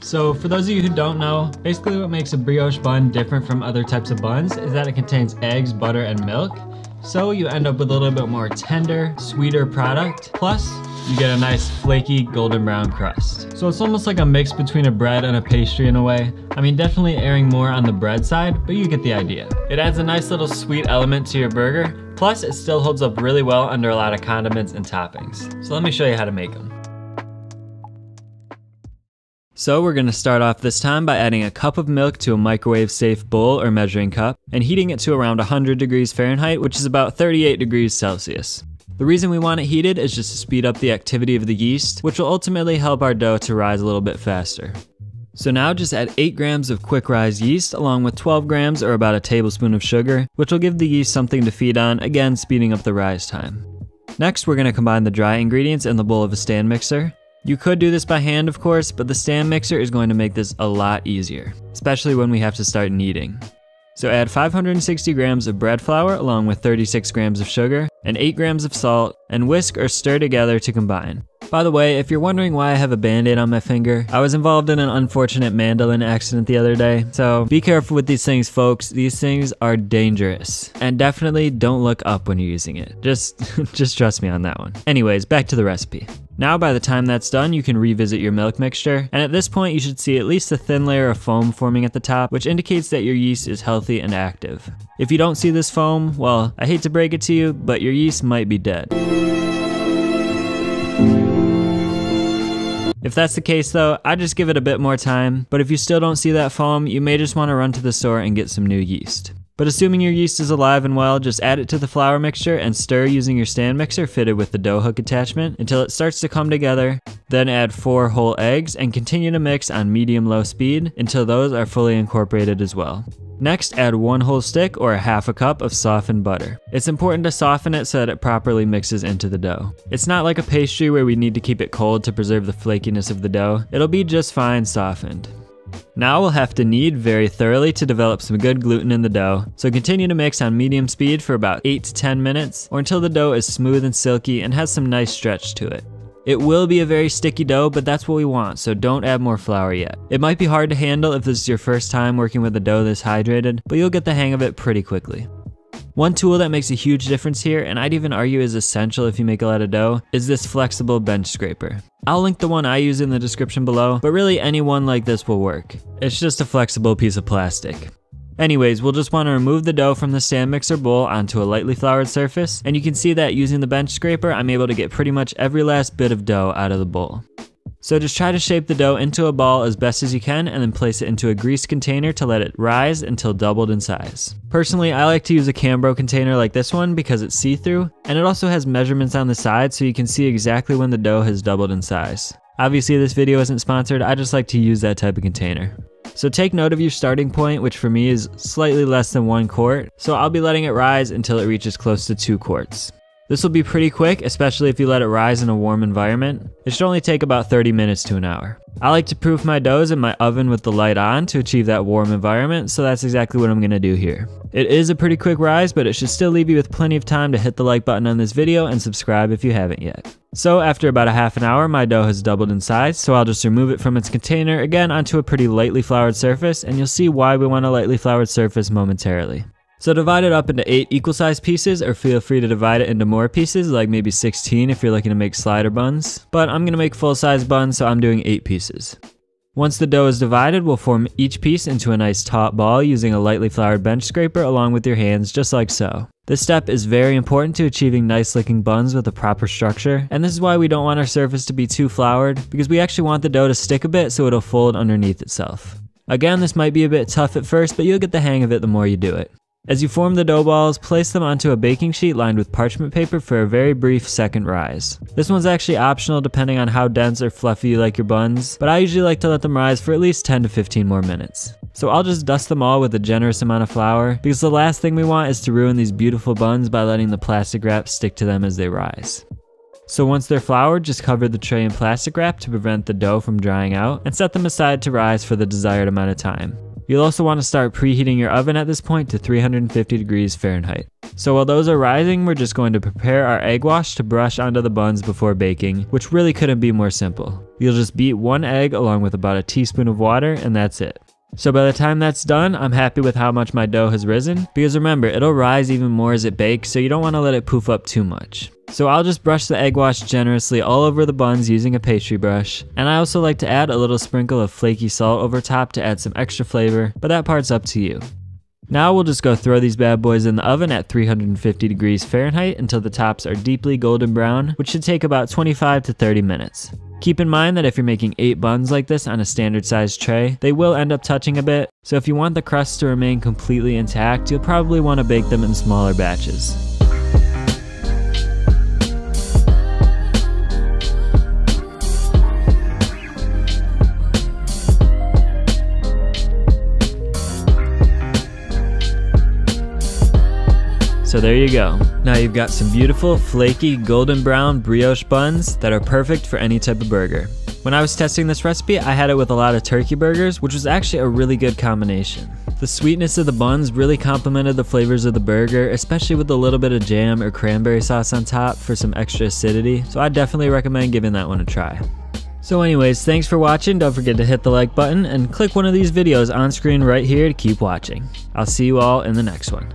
So for those of you who don't know, basically what makes a brioche bun different from other types of buns is that it contains eggs, butter, and milk. So you end up with a little bit more tender, sweeter product. Plus, you get a nice flaky golden brown crust. So it's almost like a mix between a bread and a pastry in a way. I mean, definitely erring more on the bread side, but you get the idea. It adds a nice little sweet element to your burger. Plus, it still holds up really well under a lot of condiments and toppings. So let me show you how to make them. So we're gonna start off this time by adding a cup of milk to a microwave safe bowl or measuring cup and heating it to around 100 degrees Fahrenheit, which is about 38 degrees Celsius. The reason we want it heated is just to speed up the activity of the yeast, which will ultimately help our dough to rise a little bit faster. So now just add 8 grams of quick rise yeast along with 12 grams or about a tablespoon of sugar, which will give the yeast something to feed on, again speeding up the rise time. Next we're gonna combine the dry ingredients in the bowl of a stand mixer. You could do this by hand, of course, but the stand mixer is going to make this a lot easier, especially when we have to start kneading. So add 560 grams of bread flour along with 36 grams of sugar and 8 grams of salt, and whisk or stir together to combine. By the way, if you're wondering why I have a band-aid on my finger, I was involved in an unfortunate mandolin accident the other day, so be careful with these things, folks. These things are dangerous. And definitely don't look up when you're using it. Just trust me on that one. Anyways, back to the recipe. Now by the time that's done, you can revisit your milk mixture, and at this point you should see at least a thin layer of foam forming at the top, which indicates that your yeast is healthy and active. If you don't see this foam, well, I hate to break it to you, but your yeast might be dead. If that's the case though, I just give it a bit more time, but if you still don't see that foam, you may just want to run to the store and get some new yeast. But assuming your yeast is alive and well, just add it to the flour mixture and stir using your stand mixer fitted with the dough hook attachment until it starts to come together. Then add 4 whole eggs and continue to mix on medium-low speed until those are fully incorporated as well. Next, add 1 whole stick or half a cup of softened butter. It's important to soften it so that it properly mixes into the dough. It's not like a pastry where we need to keep it cold to preserve the flakiness of the dough. It'll be just fine softened. Now we'll have to knead very thoroughly to develop some good gluten in the dough, so continue to mix on medium speed for about 8 to 10 minutes or until the dough is smooth and silky and has some nice stretch to it. It will be a very sticky dough, but that's what we want, so don't add more flour yet. It might be hard to handle if this is your first time working with a dough this hydrated, but you'll get the hang of it pretty quickly. One tool that makes a huge difference here, and I'd even argue is essential if you make a lot of dough, is this flexible bench scraper. I'll link the one I use in the description below, but really any one like this will work. It's just a flexible piece of plastic. Anyways, we'll just want to remove the dough from the stand mixer bowl onto a lightly floured surface, and you can see that using the bench scraper, I'm able to get pretty much every last bit of dough out of the bowl. So just try to shape the dough into a ball as best as you can and then place it into a greased container to let it rise until doubled in size. Personally, I like to use a Cambro container like this one because it's see-through, and it also has measurements on the side so you can see exactly when the dough has doubled in size. Obviously this video isn't sponsored, I just like to use that type of container. So take note of your starting point, which for me is slightly less than 1 quart, so I'll be letting it rise until it reaches close to 2 quarts. This will be pretty quick, especially if you let it rise in a warm environment. It should only take about 30 minutes to an hour. I like to proof my doughs in my oven with the light on to achieve that warm environment, so that's exactly what I'm gonna do here. It is a pretty quick rise, but it should still leave you with plenty of time to hit the like button on this video and subscribe if you haven't yet. So after about a half an hour, my dough has doubled in size, so I'll just remove it from its container, again onto a pretty lightly floured surface, and you'll see why we want a lightly floured surface momentarily. So divide it up into 8 equal-sized pieces, or feel free to divide it into more pieces, like maybe 16 if you're looking to make slider buns. But I'm gonna make full-size buns, so I'm doing 8 pieces. Once the dough is divided, we'll form each piece into a nice taut ball using a lightly floured bench scraper along with your hands, just like so. This step is very important to achieving nice looking buns with a proper structure, and this is why we don't want our surface to be too floured, because we actually want the dough to stick a bit so it'll fold underneath itself. Again, this might be a bit tough at first, but you'll get the hang of it the more you do it. As you form the dough balls, place them onto a baking sheet lined with parchment paper for a very brief second rise. This one's actually optional depending on how dense or fluffy you like your buns, but I usually like to let them rise for at least 10 to 15 more minutes. So I'll just dust them all with a generous amount of flour, because the last thing we want is to ruin these beautiful buns by letting the plastic wrap stick to them as they rise. So once they're floured, just cover the tray in plastic wrap to prevent the dough from drying out, and set them aside to rise for the desired amount of time. You'll also want to start preheating your oven at this point to 350 degrees Fahrenheit. So while those are rising, we're just going to prepare our egg wash to brush onto the buns before baking, which really couldn't be more simple. You'll just beat 1 egg along with about a teaspoon of water, and that's it. So by the time that's done, I'm happy with how much my dough has risen, because remember, it'll rise even more as it bakes, so you don't want to let it poof up too much. So I'll just brush the egg wash generously all over the buns using a pastry brush, and I also like to add a little sprinkle of flaky salt over top to add some extra flavor, but that part's up to you. Now we'll just go throw these bad boys in the oven at 350 degrees Fahrenheit until the tops are deeply golden brown, which should take about 25 to 30 minutes. Keep in mind that if you're making 8 buns like this on a standard sized tray, they will end up touching a bit, so if you want the crust to remain completely intact, you'll probably want to bake them in smaller batches. So there you go. Now you've got some beautiful, flaky, golden brown brioche buns that are perfect for any type of burger. When I was testing this recipe, I had it with a lot of turkey burgers, which was actually a really good combination. The sweetness of the buns really complemented the flavors of the burger, especially with a little bit of jam or cranberry sauce on top for some extra acidity, so I definitely recommend giving that one a try. So anyways, thanks for watching. Don't forget to hit the like button and click one of these videos on screen right here to keep watching. I'll see you all in the next one.